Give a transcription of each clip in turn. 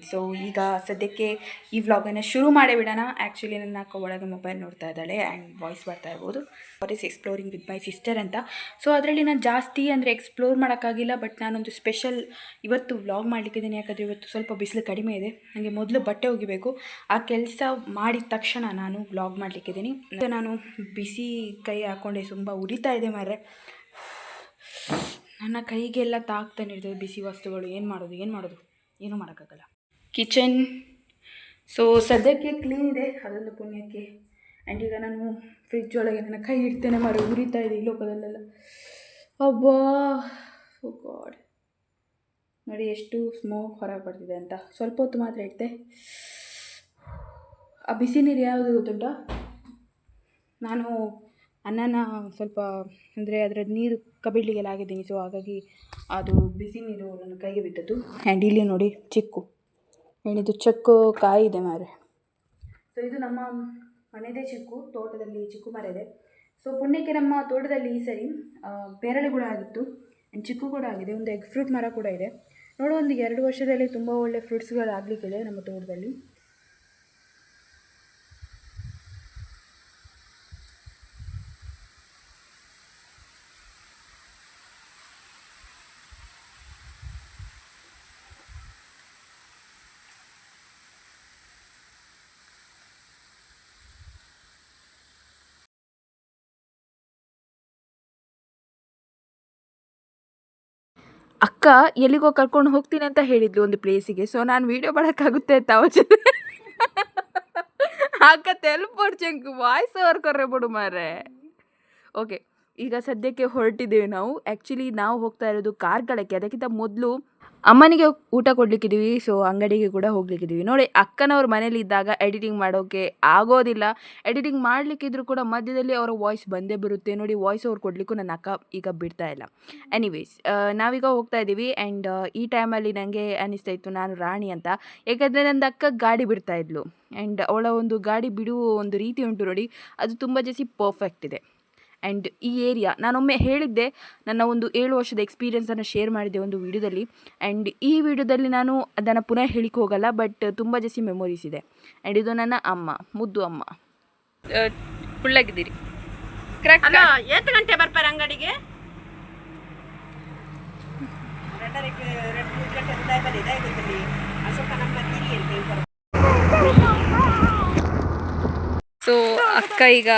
So ಈಗ ಸದ್ಯಕ್ಕೆ ಈ ವ್ಲಾಗನ್ನು ಶುರು ಮಾಡೇ ಬಿಡೋಣ. ಆ್ಯಕ್ಚುಲಿ ನನ್ನ ಅಕ್ಕ ಒಳಗೆ ಮೊಬೈಲ್ ನೋಡ್ತಾ ಇದ್ದಾಳೆ ಆ್ಯಂಡ್ ವಾಯ್ಸ್ ಬರ್ತಾ ಇರ್ಬೋದು. What is exploring with my sister ಅಂತ. ಸೊ ಅದರಲ್ಲಿ ನಾನು ಜಾಸ್ತಿ ಅಂದರೆ ಎಕ್ಸ್ಪ್ಲೋರ್ ಮಾಡೋಕ್ಕಾಗಿಲ್ಲ, ಬಟ್ ನಾನೊಂದು ಸ್ಪೆಷಲ್ ಇವತ್ತು ವ್ಲಾಗ್ ಮಾಡಲಿಕ್ಕಿದ್ದೀನಿ. ಯಾಕಂದರೆ ಇವತ್ತು ಸ್ವಲ್ಪ ಬಿಸಿಲು ಕಡಿಮೆ ಇದೆ. ನನಗೆ ಮೊದಲು ಬಟ್ಟೆ ಒಗಿಬೇಕು. ಆ ಕೆಲಸ ಮಾಡಿದ ತಕ್ಷಣ ನಾನು ವ್ಲಾಗ್ ಮಾಡಲಿಕ್ಕಿದ್ದೀನಿ. ನಾನು ಬಿಸಿ ಕೈ ಹಾಕ್ಕೊಂಡೆ, ತುಂಬ ಉರಿತಾ ಇದೆ ಮಾರ್ರೆ. ನನ್ನ ಕೈಗೆಲ್ಲ ತಾಗ್ತಾನೆ ಇರ್ತದೆ ಬಿಸಿ ವಸ್ತುಗಳು. ಏನು ಮಾಡೋದು ಏನೂ ಮಾಡೋಕ್ಕಾಗಲ್ಲ. ಕಿಚನ್ ಸೊ ಸದ್ಯಕ್ಕೆ ಕ್ಲೀನ್ ಇದೆ, ಅದೊಂದು ಪುಣ್ಯಕ್ಕೆ. ಆ್ಯಂಡ್ ಈಗ ನಾನು ಫ್ರಿಜ್ ಒಳಗೆ ನನ್ನ ಕೈ ಇಡ್ತೇನೆ ಮಾರು, ಉರಿತಾ ಇದೆ ಈ ಲೋಕದಲ್ಲೆಲ್ಲ. ಅಬ್ಬಾ ಓ ಗಾಡ್, ನೋಡಿ ಎಷ್ಟು ಸ್ಮೋಕ್ ಹೊರಗೆ ಬರ್ತಿದೆ ಅಂತ. ಸ್ವಲ್ಪ ಹೊತ್ತು ಮಾತ್ರ ಇಡ್ತೆ. ಆ ಬಿಸಿ ನೀರು ಯಾವುದು ಗೊತ್ತುಂಟ, ನಾನು ಅನ್ನನ ಸ್ವಲ್ಪ ಅಂದರೆ ಅದರ ನೀರು ಕಬಿಡ್ಲಿಗೆಲ್ಲ ಆಗಿದ್ದೀನಿ. ಸೊ ಹಾಗಾಗಿ ಅದು ಬಿಸಿ ನೀರು ನನ್ನ ಕೈಗೆ ಬಿದ್ದದ್ದು. ಆ್ಯಂಡ್ ಇಲ್ಲಿ ನೋಡಿ ಚಿಕ್ಕು ಏನಿದು ಚಕ್ಕು ಕಾಯಿ ಇದೆ ಮಾರೆ. ಸೊ ಇದು ನಮ್ಮ ಮನೆಯದೇ ಚಿಕ್ಕು, ತೋಟದಲ್ಲಿ ಚಿಕ್ಕು ಮರ ಇದೆ. ಸೊ ಪುಣ್ಯಕ್ಕೆ ನಮ್ಮ ತೋಟದಲ್ಲಿ ಈ ಸರಿ ಪೇರಳೆ ಕೂಡ ಆಗಿತ್ತು ಆ್ಯಂಡ್ ಚಿಕ್ಕು ಕೂಡ ಆಗಿದೆ. ಒಂದು ಎಗ್ ಫ್ರೂಟ್ ಮರ ಕೂಡ ಇದೆ. ನೋಡೋ ಒಂದು 2 ವರ್ಷದಲ್ಲಿ ತುಂಬ ಒಳ್ಳೆ ಫ್ರೂಟ್ಸ್ಗಳು ಆಗಲಿಕ್ಕಿದೆ ನಮ್ಮ ತೋಟದಲ್ಲಿ. ಅಕ್ಕ ಎಲ್ಲಿಗೋ ಕರ್ಕೊಂಡು ಹೋಗ್ತೀನಿ ಅಂತ ಹೇಳಿದ್ಲು ಒಂದು ಪ್ಲೇಸಿಗೆ. ಸೊ ನಾನು ವೀಡಿಯೋ ಮಾಡೋಕ್ಕಾಗುತ್ತೆ ಅಂತ ಅವ್ರ ಜೊತೆ ಅಕ್ಕ ತೆಲ್ಪೊಡ್ಚಂಕು ವಾಯ್ಸ್ ಓವರ್ ಕೊರ್ರೆಬಿಡು ಮಾರೆ. ಓಕೆ, ಈಗ ಸದ್ಯಕ್ಕೆ ಹೊರಟಿದ್ದೇವೆ ನಾವು. ಆ್ಯಕ್ಚುಲಿ ನಾವು ಹೋಗ್ತಾ ಇರೋದು ಕಾರ್ಕಳಕ್ಕೆ. ಅದಕ್ಕಿಂತ ಮೊದಲು ಅಮ್ಮನಿಗೆ ಊಟ ಕೊಡ್ಲಿಕ್ಕಿದ್ದೀವಿ. ಸೊ ಅಂಗಡಿಗೆ ಕೂಡ ಹೋಗ್ಲಿಕ್ಕಿದ್ದೀವಿ. ನೋಡಿ, ಅಕ್ಕನವ್ರ ಮನೇಲಿ ಇದ್ದಾಗ ಎಡಿಟಿಂಗ್ ಮಾಡೋಕ್ಕೆ ಆಗೋದಿಲ್ಲ. ಎಡಿಟಿಂಗ್ ಮಾಡಲಿಕ್ಕಿದ್ರು ಕೂಡ ಮಧ್ಯದಲ್ಲಿ ಅವರ ವಾಯ್ಸ್ ಬಂದೇ ಬರುತ್ತೆ. ನೋಡಿ, ವಾಯ್ಸ್ ಓವರ್ ಕೊಡಲಿಕ್ಕೂ ನನ್ನ ಅಕ್ಕ ಈಗ ಬಿಡ್ತಾ ಇಲ್ಲ. ಎನಿವೇಸ್, ನಾವೀಗ ಹೋಗ್ತಾ ಇದ್ದೀವಿ. ಆ್ಯಂಡ್ ಈ ಟೈಮಲ್ಲಿ ನನಗೆ ಅನ್ನಿಸ್ತಾ ಇತ್ತು ನಾನು ರಾಣಿ ಅಂತ. ಯಾಕಂದರೆ ನನ್ನ ಅಕ್ಕ ಗಾಡಿ ಬಿಡ್ತಾ ಇದ್ಲು. ಆ್ಯಂಡ್ ಅವಳ ಒಂದು ಗಾಡಿ ಬಿಡುವ ಒಂದು ರೀತಿ ಉಂಟು ನೋಡಿ, ಅದು ತುಂಬ ಜಾಸ್ತಿ ಪರ್ಫೆಕ್ಟ್ ಇದೆ. ಆ್ಯಂಡ್ ಈ ಏರಿಯಾ ನಾನೊಮ್ಮೆ ಹೇಳಿದ್ದೆ, ನನ್ನ ಒಂದು 7 ವರ್ಷದ ಎಕ್ಸ್ಪೀರಿಯೆನ್ಸನ್ನು ಶೇರ್ ಮಾಡಿದ್ದೆ ಒಂದು ವಿಡಿಯೋದಲ್ಲಿ. ಆ್ಯಂಡ್ ಈ ವಿಡಿಯೋದಲ್ಲಿ ನಾನು ಅದನ್ನು ಪುನಃ ಹೇಳಿಕ್ಕೆ ಹೋಗಲ್ಲ, ಬಟ್ ತುಂಬ ಜಾಸ್ತಿ ಮೆಮೊರೀಸ್ ಇದೆ. ಆ್ಯಂಡ್ ಇದು ನನ್ನ ಅಮ್ಮ, ಮುದ್ದು ಅಮ್ಮ. ಕುಳ್ಳಾಗಿದ್ದೀರಿ ಕರೆಕ್ಟ್. 8 ಗಂಟೆ ಬರ್ತಾರೆ ಅಂಗಡಿಗೆ. ಸೊ ಅಕ್ಕ ಈಗ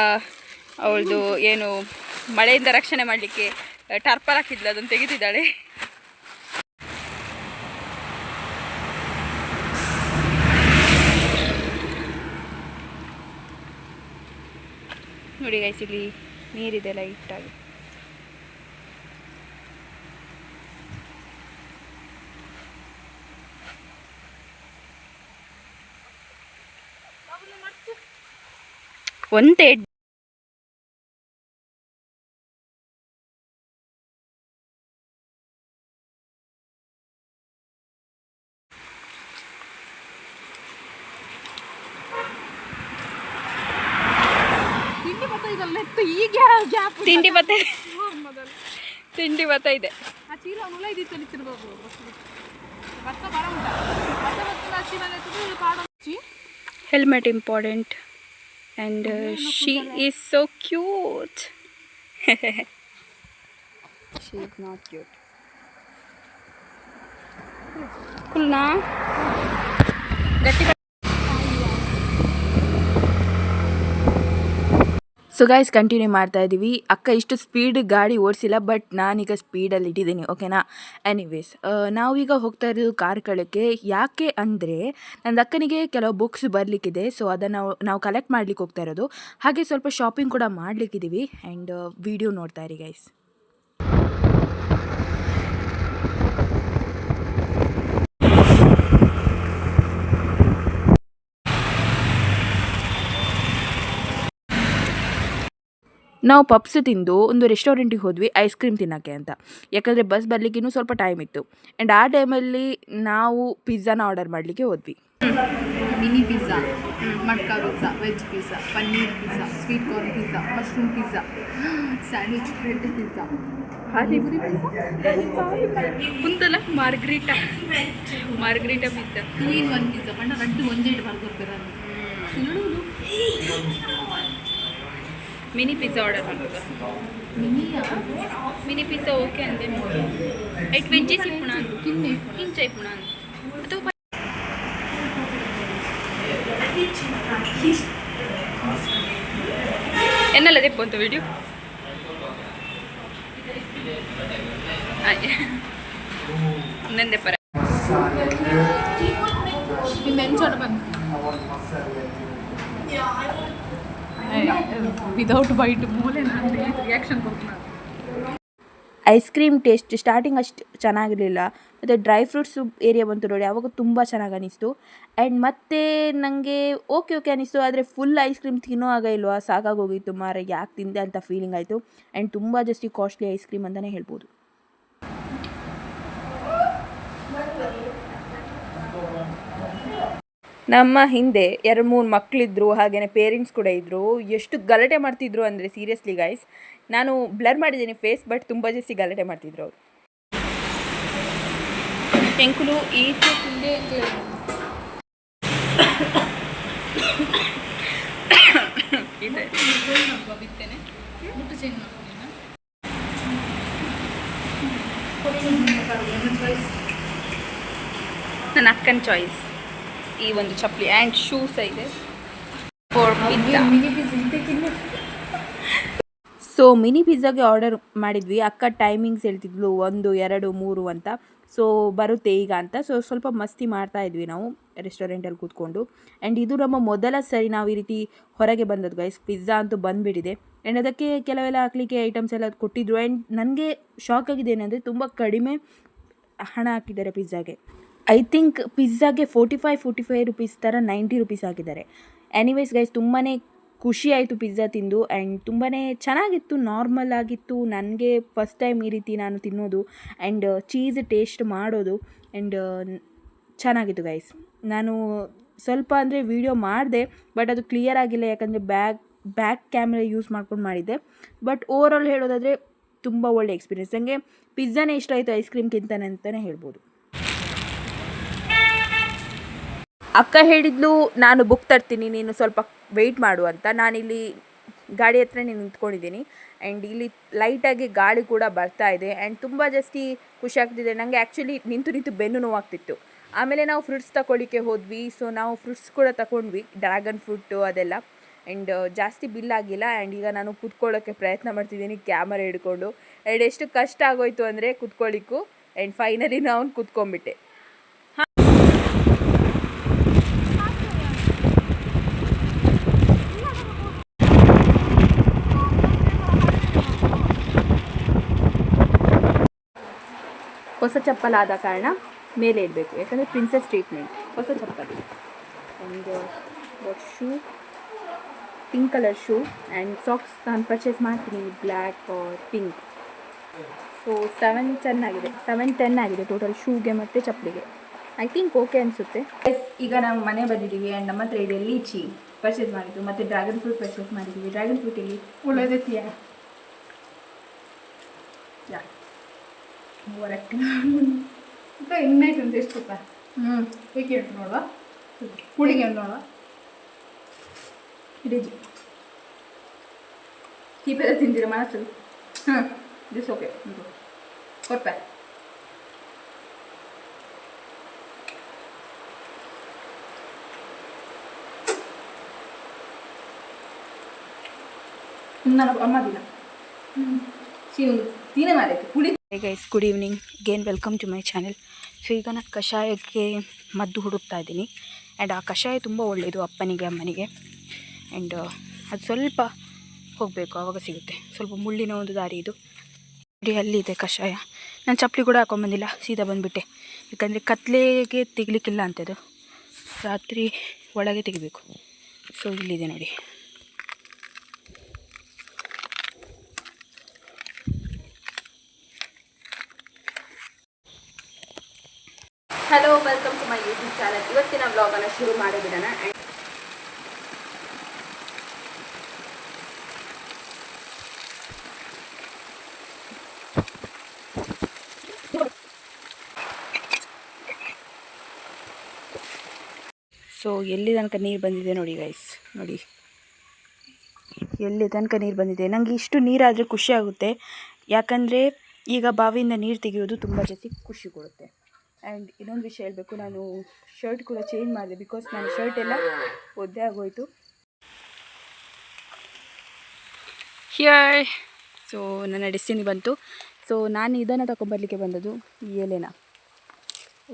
ಅವಳದು ಏನು ಮಳೆಯಿಂದ ರಕ್ಷಣೆ ಮಾಡಲಿಕ್ಕೆ ಟರ್ಪಲ್ ಹಾಕಿದ್ಲು, ಅದನ್ನು ತೆಗಿತಿದ್ದಾಳೆ. ನೋಡಿ ಗೈಸ್, ಇಲ್ಲಿ ನೀರಿದೆ ಲೈಟಾಗಿ. ಒಂದೇ ತಿಂಡಿ ಬರ್ತಾ ಇದೆ. Helmet important. And she is so cute. She is not cute. ಕುಲ್ನಾ ಗಟ್ಟಿ. ಸೊ ಗೈಸ್, ಕಂಟಿನ್ಯೂ ಮಾಡ್ತಾ ಇದ್ದೀವಿ. ಅಕ್ಕ ಇಷ್ಟು ಸ್ಪೀಡ್ ಗಾಡಿ ಓಡಿಸಿಲ್ಲ, ಬಟ್ ನಾನೀಗ ಸ್ಪೀಡಲ್ಲಿ ಇಟ್ಟಿದ್ದೀನಿ, ಓಕೆನಾ. ಎನಿವೇಸ್, ನಾವೀಗ ಹೋಗ್ತಾ ಇರೋದು ಕಾರ್ಕಳಕ್ಕೆ. ಯಾಕೆ ಅಂದರೆ ನನ್ನ ಅಕ್ಕನಿಗೆ ಕೆಲವು ಬುಕ್ಸ್ ಬರಲಿಕ್ಕಿದೆ. ಸೊ ಅದನ್ನು ನಾವು ಕಲೆಕ್ಟ್ ಮಾಡ್ಲಿಕ್ಕೆ ಹೋಗ್ತಾ ಇರೋದು. ಹಾಗೆ ಸ್ವಲ್ಪ ಶಾಪಿಂಗ್ ಕೂಡ ಮಾಡಲಿಕ್ಕಿದ್ದೀವಿ. ಆ್ಯಂಡ್ ವಿಡಿಯೋ ನೋಡ್ತಾ ಇರಿ ಗೈಸ್. ನಾವು ಪಪ್ಸ್ ತಿಂದು ಒಂದು ರೆಸ್ಟೋರೆಂಟಿಗೆ ಹೋದ್ವಿ ಐಸ್ ಕ್ರೀಮ್ ತಿನ್ನೋಕ್ಕೆ ಅಂತ. ಯಾಕಂದರೆ ಬಸ್ ಬರಲಿಕ್ಕೆ ಇನ್ನೂ ಸ್ವಲ್ಪ ಟೈಮ್ ಇತ್ತು. ಆ್ಯಂಡ್ ಆ ಟೈಮಲ್ಲಿ ನಾವು ಪಿಜ್ಜಾನ ಆರ್ಡರ್ ಮಾಡಲಿಕ್ಕೆ ಹೋದ್ವಿ. Mini pizza, matka pizza, veg pizza, paneer pizza, sweet corn pizza, mushroom pizza, sandwich bread pizza, panipuri pizza, ಕುಂತಲ್ಲ ಮಾರ್ಗ್ರೀಟಾ ಪಿಜ್ಜಾ, 2 in 1 ಪಿಜ್ಜಾ ಪಂಡ ರಡ್ಡು ಒಂಜೇಡು ಬರ್ಕೊಡ್ತಾರೆ. ಮಿನಿ ಪಿಜ್ಜಾ ಆರ್ಡರ್ ಮಾಡೋದು. ಮಿನಿ ಪಿಜ್ಜಾ ಓಕೆ ಅಂದೆ ಐಟ್ ವೆಜ್ಜೀಸ್ ಇಪ್ಪುಣ ಇಂಚ ಇಪ್ಪುಣ ಅಥವಾ ಎನ್ನಲ್ಲ ತೆಪ್ಪಂತ ವಿಡಿಯೋ ನಂದೆ ಪರ ನೆಂಚೋಡು ಬಂದು ವಿದೌಟ್ ಬೈಟ್ ಮೂಲೆ ನಾನು ರಿಯಾಕ್ಷನ್ ಕೊಡ್ತೀನಿ. ಐಸ್ ಕ್ರೀಮ್ ಟೇಸ್ಟ್ ಸ್ಟಾರ್ಟಿಂಗ್ ಅಷ್ಟು ಚೆನ್ನಾಗಿರಲಿಲ್ಲ, ಮತ್ತು ಡ್ರೈ ಫ್ರೂಟ್ಸ್ ಏರಿಯಾ ಬಂತು ನೋಡಿ ಆವಾಗ ತುಂಬ ಚೆನ್ನಾಗಿ ಅನ್ನಿಸ್ತು. ಆ್ಯಂಡ್ ಮತ್ತೆ ನನಗೆ ಓಕೆ ಅನ್ನಿಸ್ತು, ಆದರೆ ಫುಲ್ ಐಸ್ ಕ್ರೀಮ್ ತಿನ್ನೋವಾಗ ಇಲ್ವಾ ಸಾಕಾಗೋಗಿತ್ತು ಮಾರೆ, ಯಾಕೆ ತಿಂದೆ ಅಂತ ಫೀಲಿಂಗ್ ಆಯಿತು. ಆ್ಯಂಡ್ ತುಂಬ ಜಾಸ್ತಿ ಕಾಸ್ಟ್ಲಿ ಐಸ್ ಕ್ರೀಮ್ ಅಂತಲೇ ಹೇಳ್ಬೋದು. ನಮ್ಮ ಹಿಂದೆ 2-3 ಮಕ್ಕಳಿದ್ರು, ಹಾಗೆಯೇ ಪೇರೆಂಟ್ಸ್ ಕೂಡ ಇದ್ದರು. ಎಷ್ಟು ಗಲಾಟೆ ಮಾಡ್ತಿದ್ರು ಅಂದರೆ ಸೀರಿಯಸ್ಲಿ ಗೈಸ್, ನಾನು ಬ್ಲರ್ ಮಾಡಿದ್ದೀನಿ ಫೇಸ್, ಬಟ್ ತುಂಬ ಜಾಸ್ತಿ ಗಲಾಟೆ ಮಾಡ್ತಿದ್ರು ಅವರು. ಎಂಕುಲು ಈಚೆ ತಿಂದೆ ಇದೆ ಬಿತ್ತೇನೆ ಮುಟ್ಟು ಚೇಂಜ್ ಮಾಡ್ತೀನಿ. ನನ್ನ ಅಕ್ಕನ ಚಾಯ್ಸ್ ಈ ಒಂದು ಚಪ್ಪಲಿ ಆ್ಯಂಡ್ ಶೂಸ್ ಇದೆ ಫಾರ್ ಪಿಜ್ಜಾ. ಸೊ ಮಿನಿ ಪಿಜ್ಜಾಗೆ ಆರ್ಡರ್ ಮಾಡಿದ್ವಿ. ಅಕ್ಕ ಟೈಮಿಂಗ್ಸ್ ಹೇಳ್ತಿದ್ಲು 1, 2, 3 ಅಂತ. ಸೊ ಬರುತ್ತೆ ಈಗ ಅಂತ. ಸೊ ಸ್ವಲ್ಪ ಮಸ್ತಿ ಮಾಡ್ತಾ ಇದ್ವಿ ನಾವು ರೆಸ್ಟೋರೆಂಟಲ್ಲಿ ಕೂತ್ಕೊಂಡು. ಆ್ಯಂಡ್ ಇದು ನಮ್ಮ ಮೊದಲ ಸರಿ ನಾವು ಈ ರೀತಿ ಹೊರಗೆ ಬಂದದ್ದು ಗೈಸ್. ಪಿಜ್ಜಾ ಅಂತೂ ಬಂದುಬಿಟ್ಟಿದೆ. ಆ್ಯಂಡ್ ಅದಕ್ಕೆ ಕೆಲವೆಲ್ಲ ಹಾಕಲಿಕ್ಕೆ ಐಟಮ್ಸ್ ಎಲ್ಲ ಕೊಟ್ಟಿದ್ರು. ಆ್ಯಂಡ್ ನನಗೆ ಶಾಕ್ ಆಗಿದೆ ಏನಂದರೆ ತುಂಬ ಕಡಿಮೆ ಹಣ ಹಾಕಿದ್ದಾರೆ ಪಿಜ್ಜಾಗೆ. ಐ ಥಿಂಕ್ ಪಿಜ್ಜಾಗೆ 45 ರುಪೀಸ್ ಥರ 90 ರುಪೀಸ್ ಹಾಕಿದ್ದಾರೆ. ಎನಿವೇಸ್ ಗೈಸ್, ತುಂಬಾ ಖುಷಿ ಆಯಿತು ಪಿಜ್ಜಾ ತಿಂದು. ಆ್ಯಂಡ್ ತುಂಬಾ ಚೆನ್ನಾಗಿತ್ತು, ನಾರ್ಮಲ್ ಆಗಿತ್ತು. ನನಗೆ ಫಸ್ಟ್ ಟೈಮ್ ಈ ರೀತಿ ನಾನು ತಿನ್ನೋದು ಆ್ಯಂಡ್ ಚೀಸ್ ಟೇಸ್ಟ್ ಮಾಡೋದು. ಆ್ಯಂಡ್ ಚೆನ್ನಾಗಿತ್ತು ಗೈಸ್. ನಾನು ಸ್ವಲ್ಪ ಅಂದರೆ ವೀಡಿಯೋ ಮಾಡಿದೆ, ಬಟ್ ಅದು ಕ್ಲಿಯರ್ ಆಗಿಲ್ಲ, ಯಾಕಂದರೆ ಬ್ಯಾಕ್ ಕ್ಯಾಮ್ರಾ ಯೂಸ್ ಮಾಡ್ಕೊಂಡು ಮಾಡಿದ್ದೆ. ಬಟ್ ಓವರಾಲ್ ಹೇಳೋದಾದರೆ ತುಂಬ ಒಳ್ಳೆ ಎಕ್ಸ್ಪೀರಿಯೆನ್ಸ್. ನನಗೆ ಪಿಜ್ಜಾನೇ ಇಷ್ಟ ಆಯಿತು ಐಸ್ ಕ್ರೀಮ್ಗಿಂತಲೇ ಅಂತಲೇ ಹೇಳ್ಬೋದು. ಅಕ್ಕ ಹೇಳಿದ್ಲು ನಾನು ಬುಕ್ ತರ್ತೀನಿ, ನೀನು ಸ್ವಲ್ಪ ವೆಯ್ಟ್ ಮಾಡು ಅಂತ. ನಾನಿಲ್ಲಿ ಗಾಡಿ ಹತ್ರನೇ ನಿಂತ್ಕೊಂಡಿದ್ದೀನಿ. ಆ್ಯಂಡ್ ಇಲ್ಲಿ ಲೈಟಾಗಿ ಗಾಳಿ ಕೂಡ ಬರ್ತಾ ಇದೆ. ಆ್ಯಂಡ್ ತುಂಬ ಜಾಸ್ತಿ ಖುಷಿ ಆಗ್ತಿದೆ ನನಗೆ. ಆ್ಯಕ್ಚುಲಿ ನಿಂತು ಬೆನ್ನು ನೋವಾಗ್ತಿತ್ತು. ಆಮೇಲೆ ನಾವು ಫ್ರೂಟ್ಸ್ ತಗೊಳ್ಳಿಕ್ಕೆ ಹೋದ್ವಿ. ಸೊ ನಾವು ಫ್ರೂಟ್ಸ್ ಕೂಡ ತಗೊಂಡ್ವಿ, ಡ್ರ್ಯಾಗನ್ ಫ್ರೂಟು ಅದೆಲ್ಲ. ಆ್ಯಂಡ್ ಜಾಸ್ತಿ ಬಿಲ್ ಆಗಿಲ್ಲ. ಆ್ಯಂಡ್ ಈಗ ನಾನು ಕೂತ್ಕೊಳ್ಳೋಕ್ಕೆ ಪ್ರಯತ್ನ ಮಾಡ್ತಿದ್ದೀನಿ ಕ್ಯಾಮರಾ ಹಿಡ್ಕೊಂಡು. ಆ್ಯಂಡ್ ಎಷ್ಟು ಕಷ್ಟ ಆಗೋಯ್ತು ಅಂದರೆ ಕೂತ್ಕೊಳ್ಳಿಕ್ಕೂ. ಆ್ಯಂಡ್ ಫೈನಲಿ ನಾನು ಕೂತ್ಕೊಂಡ್ಬಿಟ್ಟೆ. ಹೊಸ ಚಪ್ಪಲಾದ ಕಾರಣ ಮೇಲೆ ಇಡಬೇಕು, ಯಾಕಂದರೆ ಪ್ರಿನ್ಸೆಸ್ ಟ್ರೀಟ್ಮೆಂಟ್. ಹೊಸ ಚಪ್ಪಲಿ and shoe, pink colour shoe and socks ನಾನು ಪರ್ಚೇಸ್ ಮಾಡ್ತೀನಿ, ಬ್ಲ್ಯಾಕ್ ಆರ್ ಪಿಂಕ್. ಸೊ 710 ಆಗಿದೆ ಟೋಟಲ್ ಶೂಗೆ ಮತ್ತು ಚಪ್ಪಲಿಗೆ. ಐ ಥಿಂಕ್ ಓಕೆ ಅನಿಸುತ್ತೆ. ಈಗ ನಾವು ಮನೆ ಬಂದಿದ್ದೀವಿ. ಆ್ಯಂಡ್ ನಮ್ಮ ಹತ್ರ ಇದೆ ಲೀಚಿ ಪರ್ಚೇಸ್ ಮಾಡಿದ್ದು, ಮತ್ತು ಡ್ರ್ಯಾಗನ್ ಫ್ರೂಟ್ ಪರ್ಚೇಸ್ ಮಾಡಿದ್ದೀವಿ. ಡ್ರ್ಯಾಗನ್ ಫ್ರೂಟ್ ಇಲ್ಲಿ ಒಳ್ಳೆದೈತಿಯಾ ಯಾ ಇನ್ನೈಟ್ ಅಂತ ಎಷ್ಟು ಗೊತ್ತಾ? ಹೇಗೆ ಹೇಳ್ತು ನೋಡುವ, ಹುಳಿಗೆ ನೋಡುವ ಇಡೀಜಿ ಕೀಪೆಲ್ಲ ತಿಂದಿರ ಮನಸ್ಸು. ದಿಸ್ ಓಕೆ ಕೊಡ್ಪೆ. ನಾನು ಅಮ್ಮದಿಲ್ಲ ಒಂದು ತಿನ್ನೇ ಮಾಡಬೇಕು ಹುಳಿ. Guys, good evening again, welcome to my channel. So ಈಗ ನಾನು ಕಷಾಯಕ್ಕೆ ಮದ್ದು ಹುಡುಕ್ತಾ ಇದ್ದೀನಿ. ಆ್ಯಂಡ್ ಆ ಕಷಾಯ ತುಂಬ ಒಳ್ಳೆಯದು ಅಪ್ಪನಿಗೆ ಅಮ್ಮನಿಗೆ. ಆ್ಯಂಡ್ ಅದು ಸ್ವಲ್ಪ ಹೋಗಬೇಕು, ಆವಾಗ ಸಿಗುತ್ತೆ. ಸ್ವಲ್ಪ ಮುಳ್ಳಿನ ಒಂದು ದಾರಿ ಇದು. ನೋಡಿ ಅಲ್ಲಿದೆ ಕಷಾಯ. ನಾನು ಚಪ್ಪಲಿ ಕೂಡ ಹಾಕೊಂಬಂದಿಲ್ಲ, ಸೀದಾ ಬಂದುಬಿಟ್ಟೆ. ಯಾಕಂದರೆ ಕತ್ಲೆಗೆ ತೆಗಿಲಿಕ್ಕಿಲ್ಲ ಅಂತದು, ರಾತ್ರಿ ಒಳಗೆ ತೆಗಿಬೇಕು. ಸೊ ಇಲ್ಲಿದೆ ನೋಡಿ. Hello, welcome to my YouTube channel. ಇವತ್ತಿನ ವ್ಲಾಗನ್ನು ಶುರು ಮಾಡಿಬಿಡೋಣ. ಸೊ ಎಲ್ಲಿ ತನಕ ನೀರು ಬಂದಿದೆ ನೋಡಿ ಗೈಸ್, ನೋಡಿ ಎಲ್ಲಿ ತನಕ ನೀರು ಬಂದಿದೆ. ನನಗೆ ಇಷ್ಟು ನೀರಾದರೆ ಖುಷಿ ಆಗುತ್ತೆ, ಯಾಕಂದರೆ ಈಗ ಬಾವಿಯಿಂದ ನೀರು ತೆಗೆಯೋದು ತುಂಬ ಜಾಸ್ತಿ ಖುಷಿ ಕೊಡುತ್ತೆ. ಆ್ಯಂಡ್ ಇನ್ನೊಂದು ವಿಷಯ ಹೇಳಬೇಕು, ನಾನು ಶರ್ಟ್ ಕೂಡ ಚೇಂಜ್ ಮಾಡಿದೆ, ಬಿಕಾಸ್ ನನ್ನ ಶರ್ಟ್ ಎಲ್ಲ ಒದ್ದೆ ಆಗೋಯಿತು. ಹಿಯರ್ ಸೊ ನನ್ನ ಡೆಸ್ಟಿನಿ ಬಂತು. ಸೊ ನಾನು ಇದನ್ನು ತಗೊಂಬರ್ಲಿಕ್ಕೆ ಬಂದದ್ದು, ಈ ಎಲೆನ.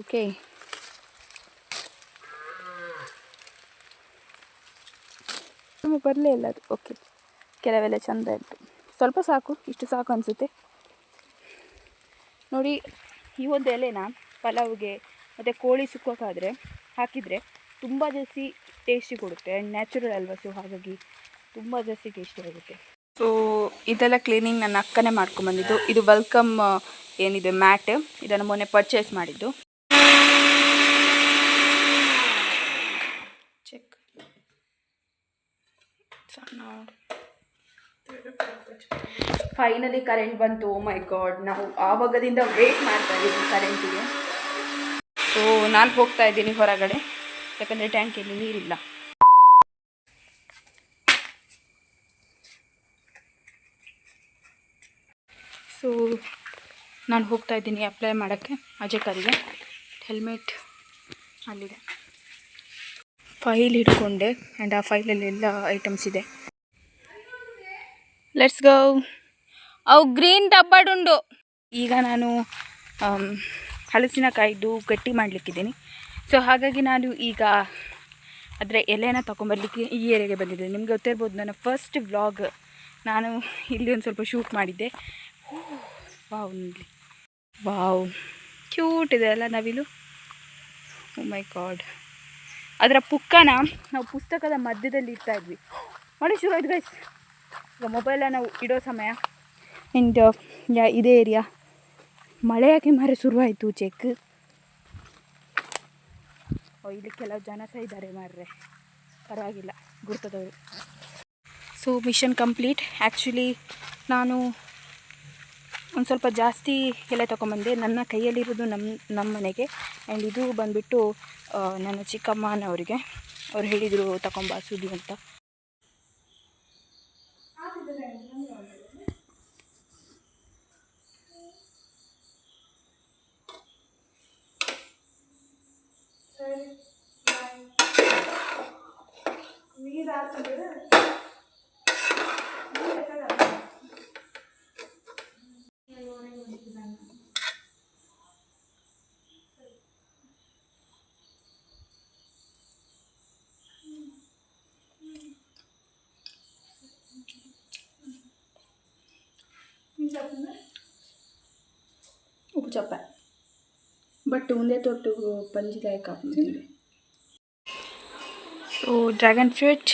ಓಕೆ, ತುಂಬ ಬರಲೇ ಇಲ್ಲ ಅದು. ಓಕೆ, ಕೆಲವೆಲ್ಲ ಚೆಂದ ಇತ್ತು, ಸ್ವಲ್ಪ ಸಾಕು, ಇಷ್ಟು ಸಾಕು ಅನಿಸುತ್ತೆ ನೋಡಿ. ಈ ಒಂದು ಎಲೆನ ಪಲಾವ್ಗೆ ಮತ್ತು ಕೋಳಿ ಸುಕ್ಕೋಕ್ಕಾದರೆ ಹಾಕಿದರೆ ತುಂಬ ಜಾಸ್ತಿ ಟೇಸ್ಟಿ ಕೊಡುತ್ತೆ. ಆ್ಯಂಡ್ ನ್ಯಾಚುರಲ್ ಅಲ್ವಾ, ಸೊ ಹಾಗಾಗಿ ತುಂಬ ಜಾಸ್ತಿ ಟೇಸ್ಟಿ ಆಗುತ್ತೆ. ಸೊ ಇದೆಲ್ಲ ಕ್ಲೀನಿಂಗ್ ನನ್ನ ಅಕ್ಕನೇ ಮಾಡ್ಕೊಂಬಂದಿದ್ದು. ಇದು ವೆಲ್ಕಮ್ ಏನಿದೆ ಮ್ಯಾಟ್, ಇದನ್ನು ಮೊನ್ನೆ ಪರ್ಚೇಸ್ ಮಾಡಿದ್ದು. ಚೆಕ್ ಫೈನಲಿ ಕರೆಂಟ್ ಬಂತು. ಓ ಮೈ ಗಾಡ್, ನಾವು ಆವಾಗದಿಂದ ವೇಟ್ ಮಾಡ್ತಾ ಇದ್ದೀವಿ ಕರೆಂಟಿಗೆ. ಸೊ ನಾನು ಹೋಗ್ತಾ ಇದ್ದೀನಿ ಹೊರಗಡೆ, ಯಾಕಂದರೆ ಟ್ಯಾಂಕಲ್ಲಿ ನೀರಿಲ್ಲ. ಸೊ ನಾನು ಹೋಗ್ತಾ ಇದ್ದೀನಿ ಅಪ್ಲೈ ಮಾಡೋಕ್ಕೆ ಅಜಯ್ ಕಾರಿಗೆ. ಹೆಲ್ಮೆಟ್ ಅಲ್ಲಿದೆ, ಫೈಲ್ ಹಿಡ್ಕೊಂಡೆ, ಆ್ಯಂಡ್ ಆ ಫೈಲಲ್ಲಿ ಎಲ್ಲ ಐಟಮ್ಸ್ ಇದೆ. Let's go. ಅವು ಗ್ರೀನ್ ಡಬ್ಬಡುಂಡು. ಈಗ ನಾನು ಹಲಸಿನಕಾಯಿದು ಗಟ್ಟಿ ಮಾಡಲಿಕ್ಕಿದ್ದೀನಿ. ಸೊ ಹಾಗಾಗಿ ನಾನು ಈಗ ಅದರ ಎಲೆನ ತೊಗೊಂಬರ್ಲಿಕ್ಕೆ ಈ ಏರಿಯಾಗೆ ಬಂದಿದ್ದೆ. ನಿಮ್ಗೆ ಗೊತ್ತಿರ್ಬೋದು, ನನ್ನ ಫಸ್ಟ್ ವ್ಲಾಗ್ ನಾನು ಇಲ್ಲಿ ಒಂದು ಸ್ವಲ್ಪ ಶೂಟ್ ಮಾಡಿದ್ದೆ. ವಾವ್, ಇಲ್ಲಿ ವಾವ್, ಕ್ಯೂಟ್ ಇದೆ ಅಲ್ಲ ನವಿಲು. ಓ ಮೈ ಗಾಡ್, ಅದರ ಪುಕ್ಕನ ನಾವು ಪುಸ್ತಕದ ಮಧ್ಯದಲ್ಲಿ ಇಡ್ತಾ ಇದ್ವಿ. ನೋಡಿ ಶುರು ಆಯ್ತು ಗೈಸ್. ಈಗ ಮೊಬೈಲನ್ನು ನಾವು ಇಡೋ ಸಮಯ. ಆ್ಯಂಡ್ ಇದೇ ಏರಿಯಾ. ಮಳೆ ಯಾಕೆ ಮಾರೆ ಶುರುವಾಯಿತು ಚೆಕ್. ಇಲ್ಲಿ ಕೆಲವು ಜನ ಸಹ ಇದ್ದಾರೆ ಮಾರ್ರೆ, ಪರವಾಗಿಲ್ಲ, ಗುರ್ತದವರು. So mission complete. ಆ್ಯಕ್ಚುಲಿ ನಾನು ಒಂದು ಸ್ವಲ್ಪ ಜಾಸ್ತಿ ಎಲೆ ತೊಗೊಂಬಂದೆ. ನನ್ನ ಕೈಯಲ್ಲಿರೋದು ನಮ್ಮ ಮನೆಗೆ, ಆ್ಯಂಡ್ ಇದು ಬಂದುಬಿಟ್ಟು ನನ್ನ ಚಿಕ್ಕಮ್ಮನವರಿಗೆ. ಅವ್ರು ಹೇಳಿದರು ತಗೊಂಬ ಸುದ್ದಿ ಅಂತ. ಉಪ್ಪು ಚಪ್ಪ ಬಟ್ ಒಂದೇ ತೊಟ್ಟು ಪಂಜಿದಾಯ ಕಾಪ್ತಿದೆ. So dragon fruit